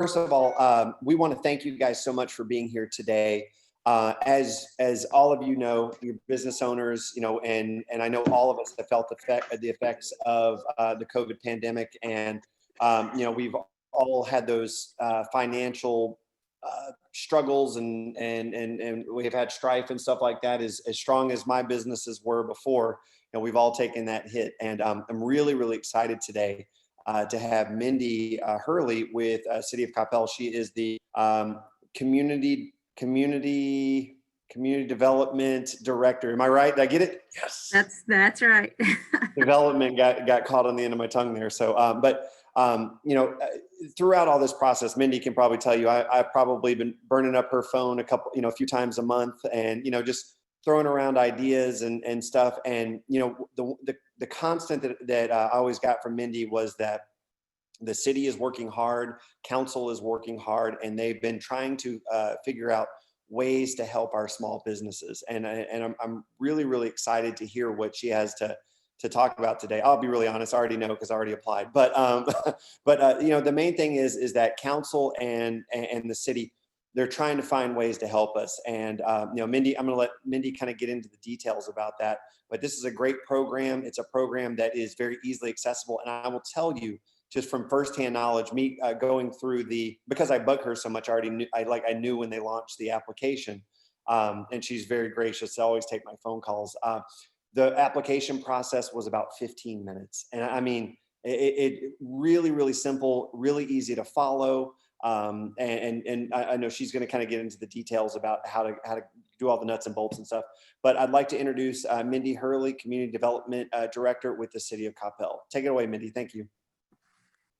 First of all, we want to thank you guys so much for being here today. As all of you know, you're business owners, and I know all of us have felt the effects of the COVID pandemic, and we've all had those financial struggles, and we've had strife and stuff like that. As strong as my businesses were before, we've all taken that hit, and I'm really excited today to have Mindy Hurley with City of Coppell. She is the community development director. Am I right? Did I get it? Yes. That's right. Development got caught on the end of my tongue there. So, throughout all this process, Mindy can probably tell you, I've probably been burning up her phone a few times a month, and just throwing around ideas and stuff. And the constant that I always got from Mindy was that the city is working hard, council is working hard, and they've been trying to figure out ways to help our small businesses. And I'm really excited to hear what she has to talk about today. I'll be really honest, I already know because I already applied. But the main thing is that council and the city, they're trying to find ways to help us. And Mindy, I'm going to let Mindy kind of get into the details about that. But this is a great program. It's a program that is very easily accessible. And I will tell you, just from firsthand knowledge, me going through because I bug her so much, I already knew. I knew when they launched the application, and she's very gracious to always take my phone calls. The application process was about 15 minutes, and I mean, it really simple, really easy to follow. And I know she's going to kind of get into the details about how to do all the nuts and bolts and stuff. But I'd like to introduce Mindy Hurley, Community Development Director with the City of Coppell. Take it away, Mindy. Thank you.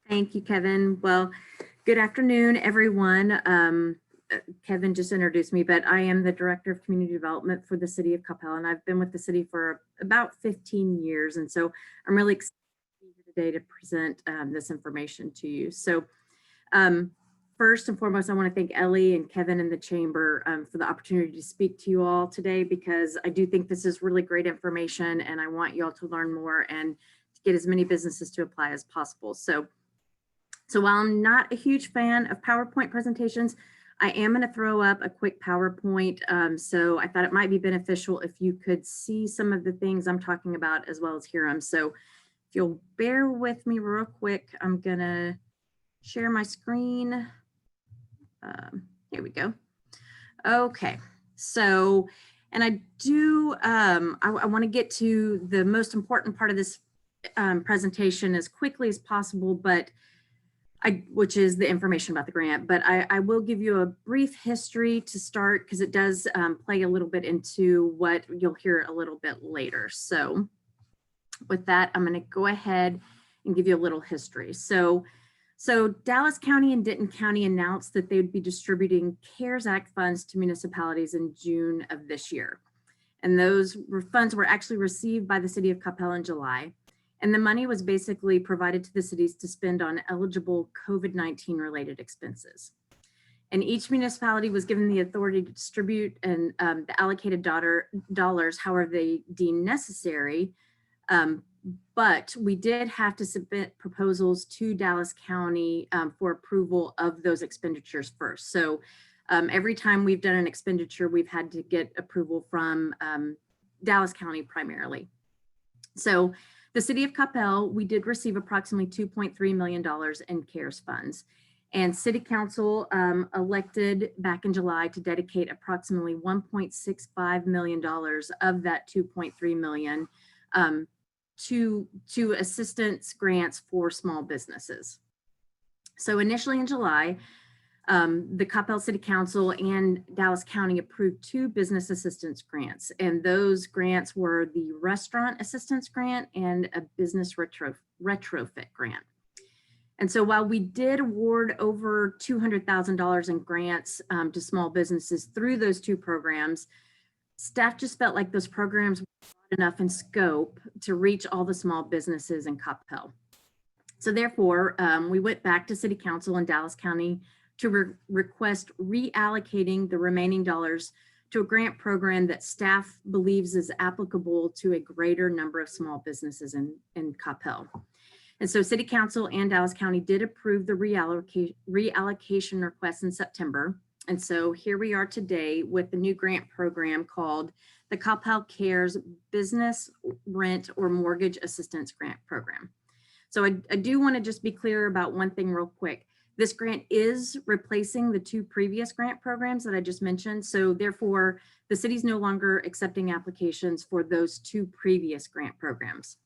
Thank you, Kevin. Well, good afternoon, everyone. Kevin just introduced me, but I am the Director of Community Development for the City of Coppell, and I've been with the city for about 15 years. And so I'm really excited to be here today to present this information to you. So first and foremost, I want to thank Ellie and Kevin in the chamber for the opportunity to speak to you all today, because I do think this is really great information, and I want you all to learn more and to get as many businesses to apply as possible. So while I'm not a huge fan of PowerPoint presentations, I am going to throw up a quick PowerPoint. So I thought it might be beneficial if you could see some of the things I'm talking about as well as hear them. So if you'll bear with me real quick, I'm going to share my screen. Here we go. Okay. So, and I do, I want to get to the most important part of this presentation as quickly as possible, but which is the information about the grant, but I will give you a brief history to start, because it does play a little bit into what you'll hear a little bit later. So with that, I'm going to go ahead and give you a little history. So Dallas County and Denton County announced that they would be distributing CARES Act funds to municipalities in June of this year. And those funds were actually received by the City of Coppell in July. And the money was basically provided to the cities to spend on eligible COVID-19 related expenses. And each municipality was given the authority to distribute and the allocated dollars however they deem necessary. But we did have to submit proposals to Dallas County for approval of those expenditures first. So every time we've done an expenditure, we've had to get approval from Dallas County primarily. So the City of Coppell, we did receive approximately $2.3 million in CARES funds, and City Council elected back in July to dedicate approximately $1.65 million of that $2.3 million to assistance grants for small businesses. So initially in July, the Coppell City Council and Dallas County approved 2 business assistance grants, and those grants were the Restaurant Assistance Grant and a Business Retrofit Grant. And so while we did award over $200,000 in grants to small businesses through those 2 programs, staff just felt like those programs were not enough in scope to reach all the small businesses in Coppell. So therefore, we went back to City Council and Dallas County to request reallocating the remaining dollars to a grant program that staff believes is applicable to a greater number of small businesses in Coppell. And so City Council and Dallas County did approve the reallocation request in September. And so here we are today with the new grant program called the Coppell CARES Business Rent or Mortgage Assistance Grant Program. So I do want to just be clear about one thing real quick. This grant is replacing the two previous grant programs that I just mentioned. So therefore, the city's no longer accepting applications for those two previous grant programs.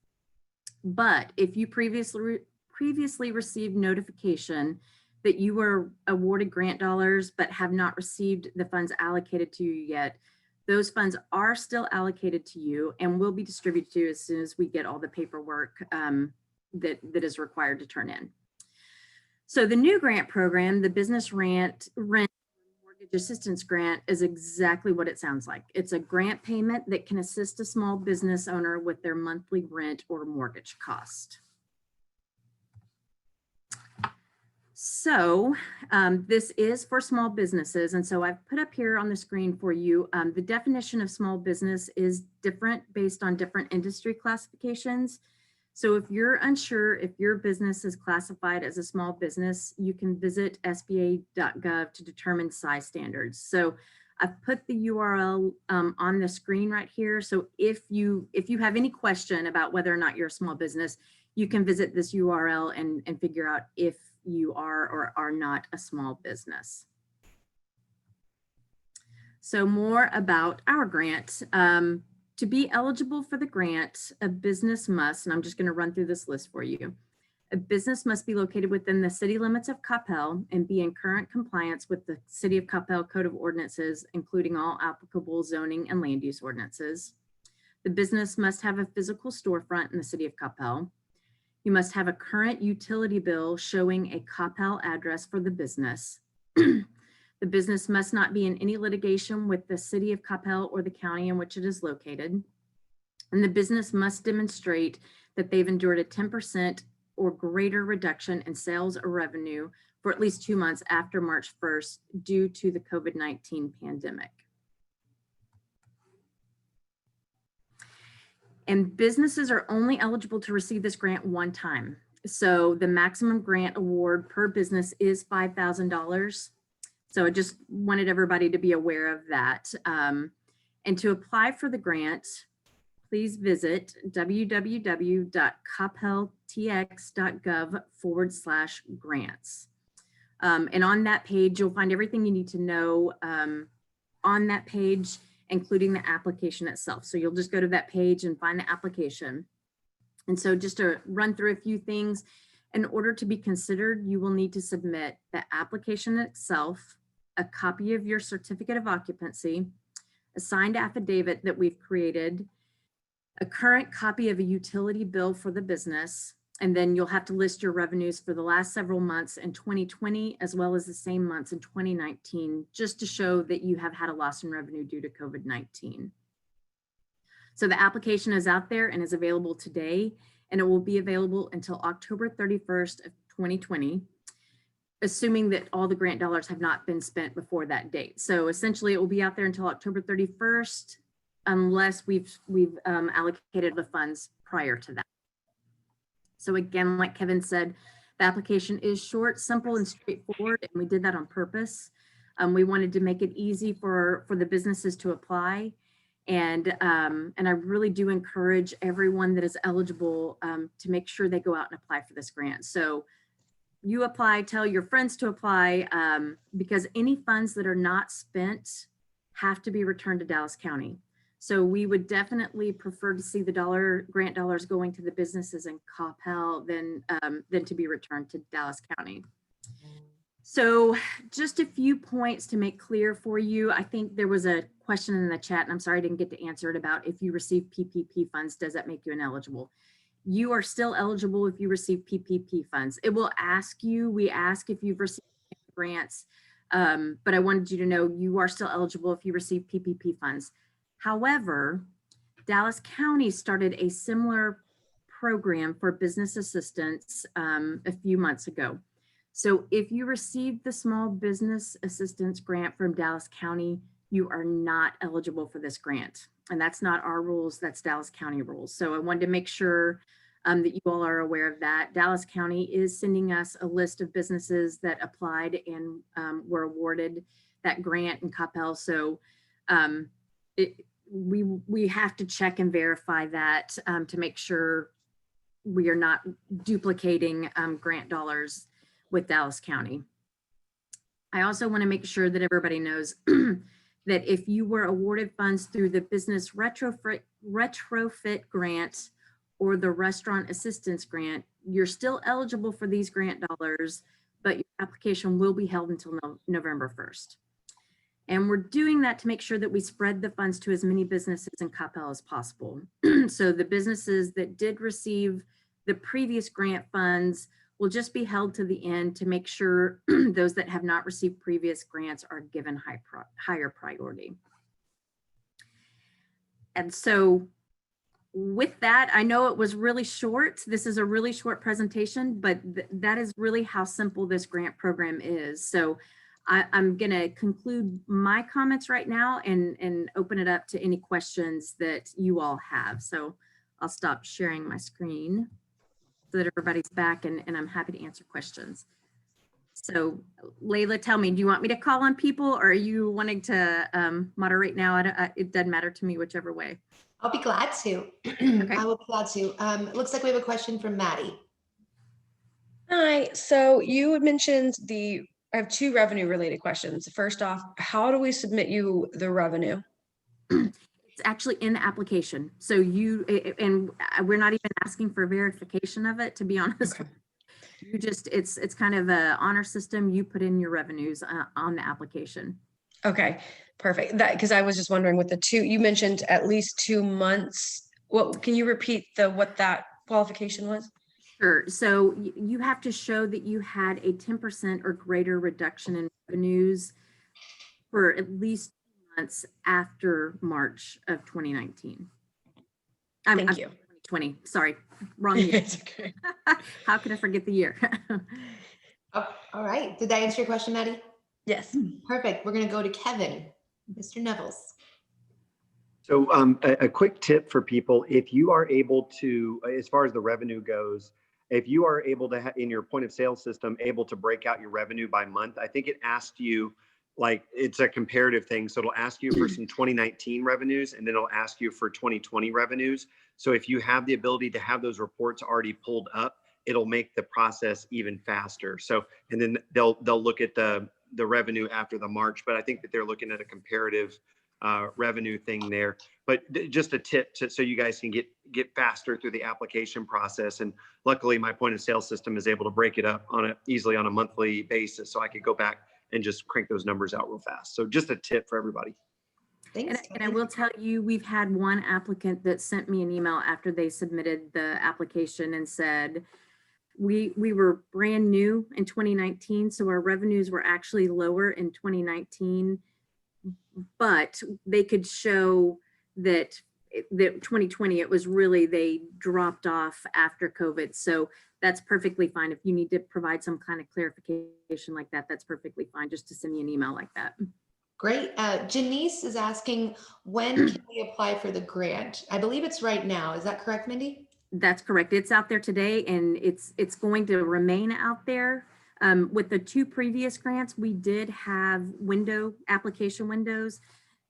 But if you previously received notification that you were awarded grant dollars but have not received the funds allocated to you yet, those funds are still allocated to you and will be distributed to you as soon as we get all the paperwork that is required to turn in. So the new grant program, the Business Rent Mortgage Assistance Grant, is exactly what it sounds like. It's a grant payment that can assist a small business owner with their monthly rent or mortgage cost. So this is for small businesses. And so I've put up here on the screen for you, the definition of small business is different based on different industry classifications. So if you're unsure if your business is classified as a small business, you can visit sba.gov to determine size standards. So I've put the URL on the screen right here. So if you have any question about whether or not you're a small business, you can visit this URL and figure out if you are or are not a small business. So more about our grant. To be eligible for the grant, a business must, and I'm just going to run through this list for you. A business must be located within the city limits of Coppell and be in current compliance with the City of Coppell Code of Ordinances, including all applicable zoning and land use ordinances. The business must have a physical storefront in the City of Coppell. You must have a current utility bill showing a Coppell address for the business. The business must not be in any litigation with the City of Coppell or the county in which it is located. And the business must demonstrate that they've endured a 10% or greater reduction in sales or revenue for at least 2 months after March 1st due to the COVID-19 pandemic. And businesses are only eligible to receive this grant one time. So the maximum grant award per business is $5,000. So I just wanted everybody to be aware of that. And to apply for the grant, please visit www.coppelltx.gov/grants. And on that page, you'll find everything you need to know on that page, including the application itself. So you'll just go to that page and find the application. And so just to run through a few things, in order to be considered, you will need to submit the application itself, a copy of your certificate of occupancy, a signed affidavit that we've created, a current copy of a utility bill for the business, and then you'll have to list your revenues for the last several months in 2020, as well as the same months in 2019, just to show that you have had a loss in revenue due to COVID-19. So the application is out there and is available today, and it will be available until October 31st of 2020. Assuming that all the grant dollars have not been spent before that date. So essentially it will be out there until October 31st, unless we've allocated the funds prior to that. So again, like Kevin said, the application is short, simple, and straightforward, and we did that on purpose. We wanted to make it easy for the businesses to apply. And I really do encourage everyone that is eligible to make sure they go out and apply for this grant. So you apply, tell your friends to apply, because any funds that are not spent have to be returned to Dallas County. So we would definitely prefer to see the grant dollars going to the businesses in Coppell than to be returned to Dallas County. So just a few points to make clear for you. I think there was a question in the chat, and I'm sorry I didn't get to answer it, about if you receive PPP funds, does that make you ineligible? You are still eligible if you receive PPP funds. It will ask you, we ask if you've received grants, but I wanted you to know you are still eligible if you receive PPP funds. However, Dallas County started a similar program for business assistance a few months ago. So if you received the Small Business Assistance Grant from Dallas County, you are not eligible for this grant. And that's not our rules, that's Dallas County rules. So I wanted to make sure that you all are aware of that. Dallas County is sending us a list of businesses that applied and were awarded that grant in Coppell. So we have to check and verify that to make sure we are not duplicating grant dollars with Dallas County. I also want to make sure that everybody knows that if you were awarded funds through the business retrofit grant or the restaurant assistance grant, you're still eligible for these grant dollars, but your application will be held until November 1st. And we're doing that to make sure that we spread the funds to as many businesses in Coppell as possible. So the businesses that did receive the previous grant funds will just be held to the end to make sure those that have not received previous grants are given higher priority. And so with that, I know it was really short. This is a really short presentation, but that is really how simple this grant program is. So I'm going to conclude my comments right now and open it up to any questions that you all have. So I'll stop sharing my screen so that everybody's back and I'm happy to answer questions. So Layla, tell me, do you want me to call on people or are you wanting to moderate now? It doesn't matter to me, whichever way. I'll be glad to. Okay. I will be glad to. It looks like we have a question from Maddie. Hi, so you had mentioned I have two revenue related questions. First off, how do we submit you the revenue? It's actually in the application. So and we're not even asking for verification of it, to be honest. Okay. You just, it's kind of a honor system. You put in your revenues on the application. Okay, perfect. Because I was just wondering with the two, you mentioned at least 2 months. What can you repeat what that qualification was? Sure. So you have to show that you had a 10% or greater reduction in revenues for at least 2 months after March of 2019. Thank you. 2020. Sorry, wrong year. It's okay. How could I forget the year? Oh, all right. Did that answer your question, Maddie? Yes. Perfect. We're going to go to Kevin, Mr. Nevels. So a quick tip for people, if you are able to, as far as the revenue goes, if you are able to, in your point of sale system, able to break out your revenue by month, I think it asked you, like, it's a comparative thing. So it'll ask you for some 2019 revenues, and then it'll ask you for 2020 revenues. So if you have the ability to have those reports already pulled up, it'll make the process even faster. So, and then they'll look at the revenue after the March, but I think that they're looking at a comparative revenue thing there. But just a tip so you guys can get faster through the application process. And luckily my point of sale system is able to break it up easily on a monthly basis. So I could go back and just crank those numbers out real fast. So just a tip for everybody. Thanks. And I will tell you, we've had one applicant that sent me an email after they submitted the application and said, we were brand new in 2019, so our revenues were actually lower in 2019, but they could show that 2020, it was really, they dropped off after COVID. So that's perfectly fine. If you need to provide some kind of clarification like that, that's perfectly fine. Just to send me an email like that. Great. Janice is asking, when can we apply for the grant? I believe it's right now. Is that correct, Mindy? That's correct. It's out there today and it's going to remain out there. With the two previous grants, we did have application windows.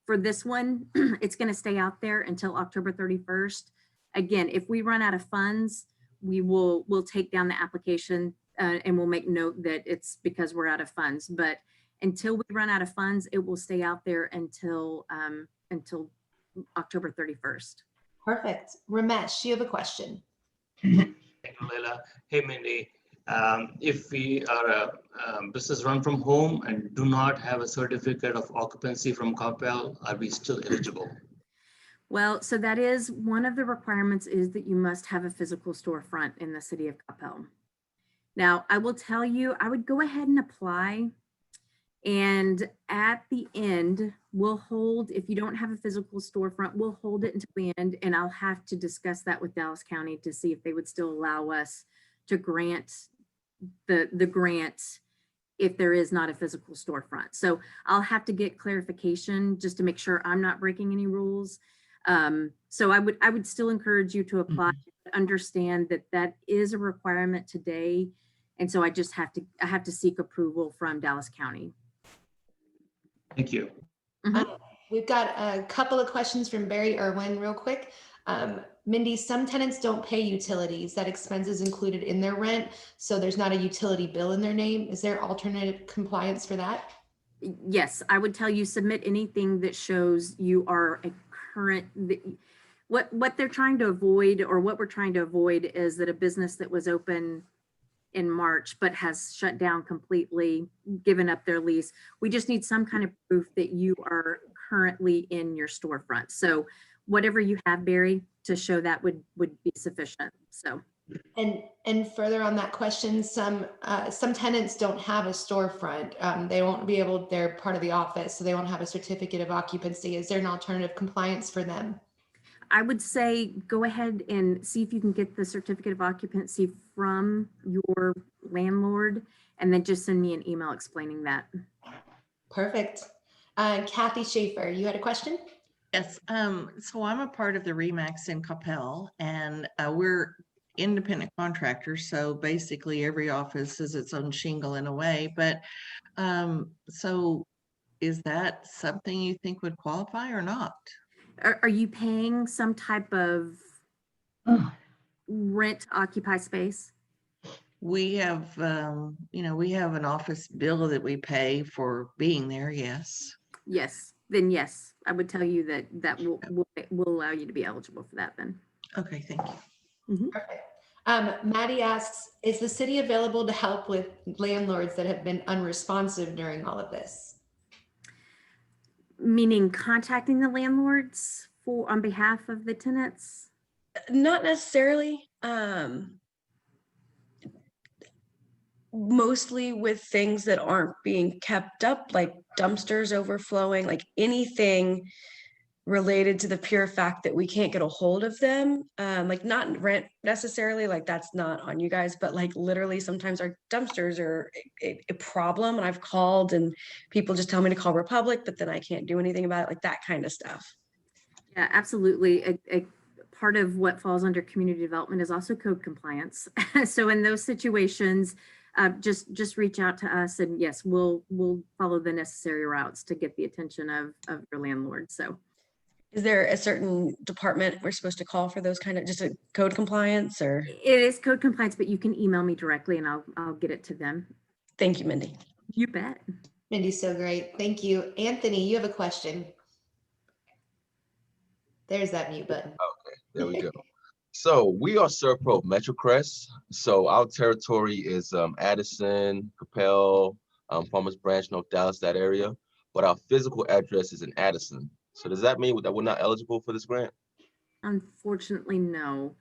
For this one, it's going to stay out there until October 31st. Again, if we run out of funds, we'll take down the application and we'll make note that it's because we're out of funds. But until we run out of funds, it will stay out there until October 31st. Perfect. Ramesh, you have a question. Thank you, Leila. Hey, Mindy. If we are a business run from home and do not have a certificate of occupancy from Coppell, are we still eligible? Well, so that is one of the requirements, is that you must have a physical storefront in the city of Coppell. Now, I will tell you, I would go ahead and apply. And at the end, we'll hold, if you don't have a physical storefront, we'll hold it until the end. And I'll have to discuss that with Dallas County to see if they would still allow us to grant the grant if there is not a physical storefront. So I'll have to get clarification just to make sure I'm not breaking any rules. So I would still encourage you to apply understand that that is a requirement today. And so I have to seek approval from Dallas County. Thank you. We've got a couple of questions from Barry Irwin real quick. Mindy, some tenants don't pay utilities. That expense is included in their rent, so there's not a utility bill in their name. Is there alternative compliance for that? Yes, I would tell you submit anything that shows you are a current, what they're trying to avoid, or what we're trying to avoid, is that a business that was open in March but has shut down completely, given up their lease. We just need some kind of proof that you are currently in your storefront. So whatever you have, Barry, to show that would be sufficient. So. And further on that question, some tenants don't have a storefront. They won't be able, they're part of the office, so they won't have a certificate of occupancy. Is there an alternative compliance for them? I would say go ahead and see if you can get the certificate of occupancy from your landlord, and then just send me an email explaining that. Perfect. Kathy Schaefer, you had a question? Yes, so I'm a part of the RE/MAX in Coppell, and we're independent contractors. So basically every office is its own shingle in a way, but so is that something you think would qualify or not? Are you paying some type of rent to occupy space? We have, we have an office bill that we pay for being there. Yes. Yes, then yes, I would tell you that will allow you to be eligible for that then. Okay, thank you. Perfect. Maddie asks, is the city available to help with landlords that have been unresponsive during all of this? Meaning contacting the landlords on behalf of the tenants? Not necessarily. Mostly with things that aren't being kept up, like dumpsters overflowing, like anything related to the pure fact that we can't get a hold of them. Like not rent necessarily, like that's not on you guys, but like literally sometimes our dumpsters are a problem, and I've called and people just tell me to call Republic, but then I can't do anything about it, like that kind of stuff. Yeah, absolutely. A part of what falls under community development is also code compliance. So in those situations, just reach out to us, and yes, we'll follow the necessary routes to get the attention of your landlord. So. Is there a certain department we're supposed to call for those kind of, just a code compliance, or? It is code compliance, but you can email me directly and I'll get it to them. Thank you, Mindy. You bet. Mindy's so great. Thank you. Anthony, you have a question. There's that mute button. Okay, there we go. So we are Serpro Metrocrest. So our territory is Addison, Coppell, Farmers Branch, North Dallas, that area. But our physical address is in Addison. So does that mean that we're not eligible for this grant? Unfortunately, no,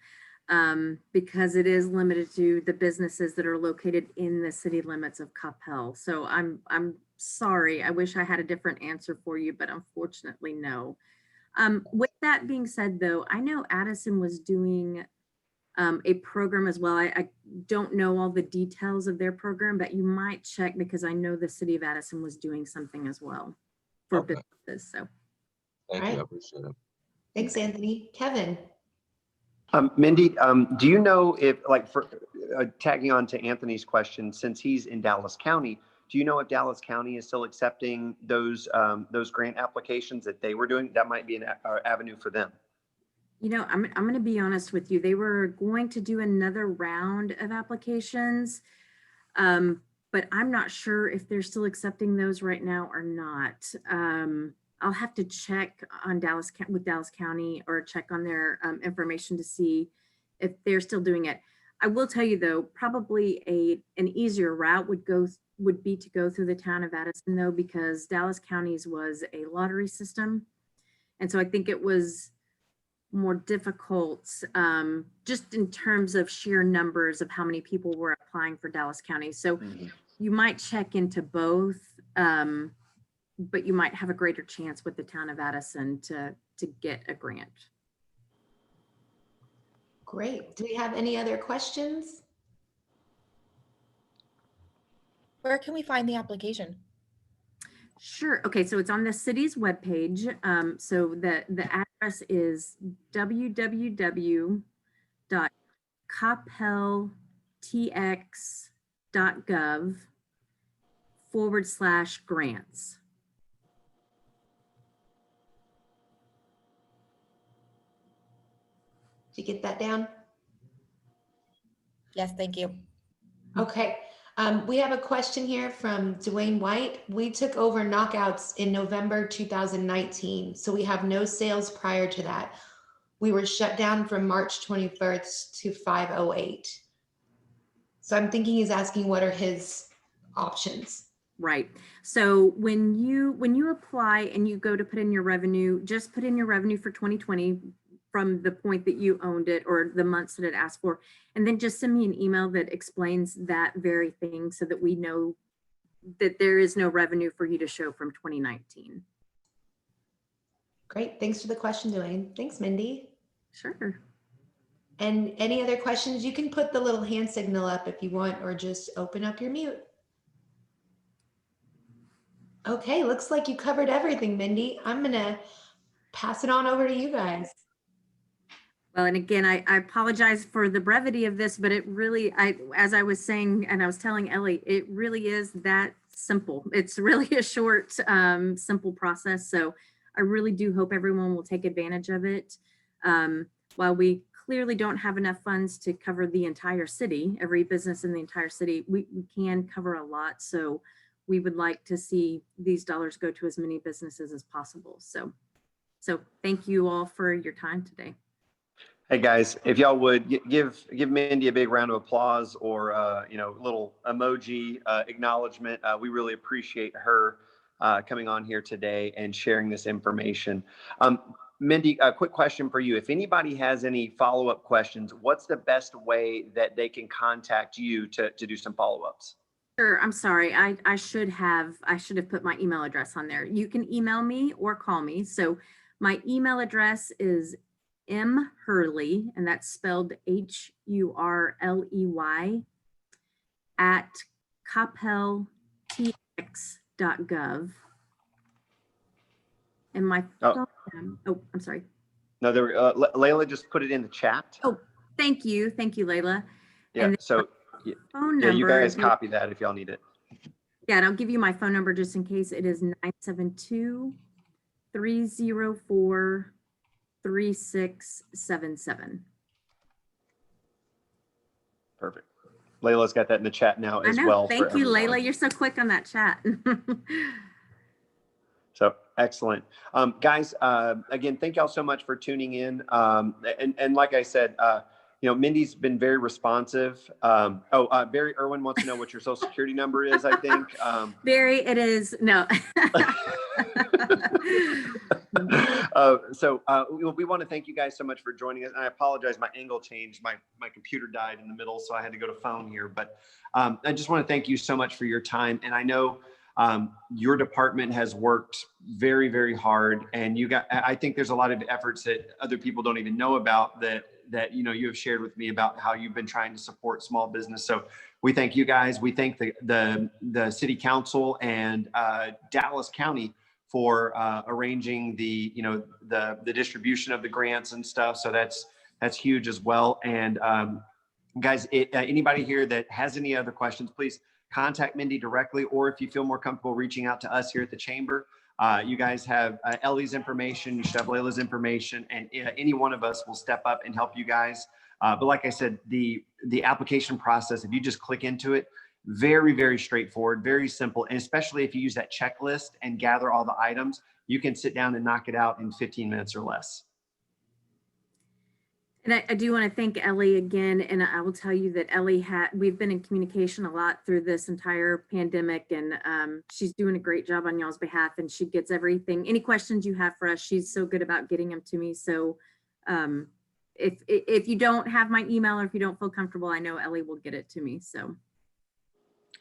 because it is limited to the businesses that are located in the city limits of Coppell. So I'm sorry. I wish I had a different answer for you, but unfortunately, no. With that being said, though, I know Addison was doing a program as well. I don't know all the details of their program, but you might check, because I know the city of Addison was doing something as well for businesses. So. Thank you, I appreciate it. Thanks, Anthony. Kevin. Mindy, do you know if, like, for tagging on to Anthony's question, since he's in Dallas County, do you know if Dallas County is still accepting those grant applications that they were doing? That might be an avenue for them. You know, I'm going to be honest with you. They were going to do another round of applications, but I'm not sure if they're still accepting those right now or not. I'll have to check on with Dallas County, or check on their information to see if they're still doing it. I will tell you though, probably an easier route would be to go through the town of Addison though, because Dallas County's was a lottery system. And so I think it was more difficult just in terms of sheer numbers of how many people were applying for Dallas County. So you might check into both, but you might have a greater chance with the town of Addison to get a grant. Great. Do we have any other questions? Where can we find the application? Sure. Okay, so it's on the city's webpage. So the address is www.city www.coppelltx.gov/grants. Did you get that down? Yes, thank you. Okay. We have a question here from Dwayne White. We took over Knockouts in November 2019, so we have no sales prior to that. We were shut down from March 21st to 5/08. So I'm thinking he's asking what are his options. Right. So when you apply and you go to put in your revenue, just put in your revenue for 2020 from the point that you owned it or the months that it asked for, and then just send me an email that explains that very thing so that we know that there is no revenue for you to show from 2019. Great. Thanks for the question, Dwayne. Thanks, Mindy. Sure. And any other questions? You can put the little hand signal up if you want, or just open up your mute. Okay, looks like you covered everything, Mindy. I'm gonna pass it on over to you guys. Well, and again, I apologize for the brevity of this, but it really, as I was saying, and I was telling Ellie, it really is that simple. It's really a short, simple process. So I really do hope everyone will take advantage of it. While we clearly don't have enough funds to cover the entire city, every business in the entire city, we can cover a lot. So we would like to see these dollars go to as many businesses as possible. So thank you all for your time today. Hey guys, if y'all would give Mindy a big round of applause or little emoji acknowledgement. We really appreciate her coming on here today and sharing this information. Mindy, a quick question for you. If anybody has any follow-up questions, what's the best way that they can contact you to do some follow-ups? Sure. I'm sorry. I should have put my email address on there. You can email me or call me. So my email address is mhurley, and that's spelled HURLEY @coppelltx.gov. And my phone, I'm sorry. No, Layla just put it in the chat. Oh, thank you, Layla. Yeah. And So phone number. Yeah, you guys copy that if y'all need it. Yeah, and I'll give you my phone number just in case. It is 972-304-3677. Perfect. Layla's got that in the chat now as well. Thank you, Layla. You're so quick on that chat. So excellent. Guys, again, thank y'all so much for tuning in. And like I said, Mindy's been very responsive. Barry Irwin wants to know what your social security number is, I think. Barry, it is, no. We want to thank you guys so much for joining us. And I apologize, my angle changed. My computer died in the middle, so I had to go to phone here. But I just want to thank you so much for your time. And I know your department has worked very, very hard. And I think there's a lot of efforts that other people don't even know about that you have shared with me about how you've been trying to support small business. So we thank you guys. We thank the city council and Dallas County for arranging the distribution of the grants and stuff. So that's huge as well. And guys, anybody here that has any other questions, please contact Mindy directly, or if you feel more comfortable reaching out to us here at the chamber. You guys have Ellie's information, you should have Layla's information, and any one of us will step up and help you guys. But like I said, the application process, if you just click into it, very, very straightforward, very simple. And especially if you use that checklist and gather all the items, you can sit down and knock it out in 15 minutes or less. And I do want to thank Ellie again. And I will tell you that we've been in communication a lot through this entire pandemic, and she's doing a great job on y'all's behalf, and she gets everything. Any questions you have for us, she's so good about getting them to me. So if you don't have my email or if you don't feel comfortable, I know Ellie will get it to me. So.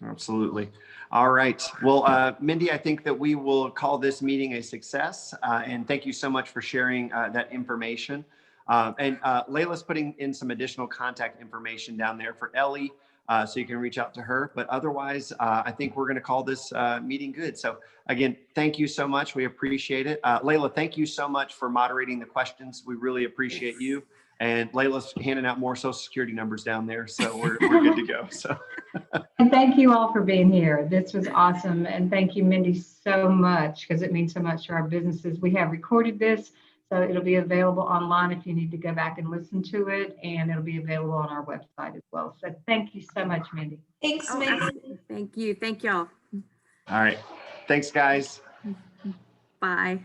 Absolutely. All right. Well, Mindy, I think that we will call this meeting a success. And thank you so much for sharing that information. And Layla's putting in some additional contact information down there for Ellie, so you can reach out to her. But otherwise, I think we're going to call this meeting good. So again, thank you so much. We appreciate it. Layla, thank you so much for moderating the questions. We really appreciate you. And Layla's handing out more social security numbers down there. So we're good to go. So. And thank you all for being here. This was awesome. And thank you, Mindy, so much, because it means so much to our businesses. We have recorded this, so it'll be available online if you need to go back and listen to it. And it'll be available on our website as well. So thank you so much, Mindy. Thanks, Oh, Mindy. absolutely. Thank you. Thank y'all. All right. Thanks, guys. Bye.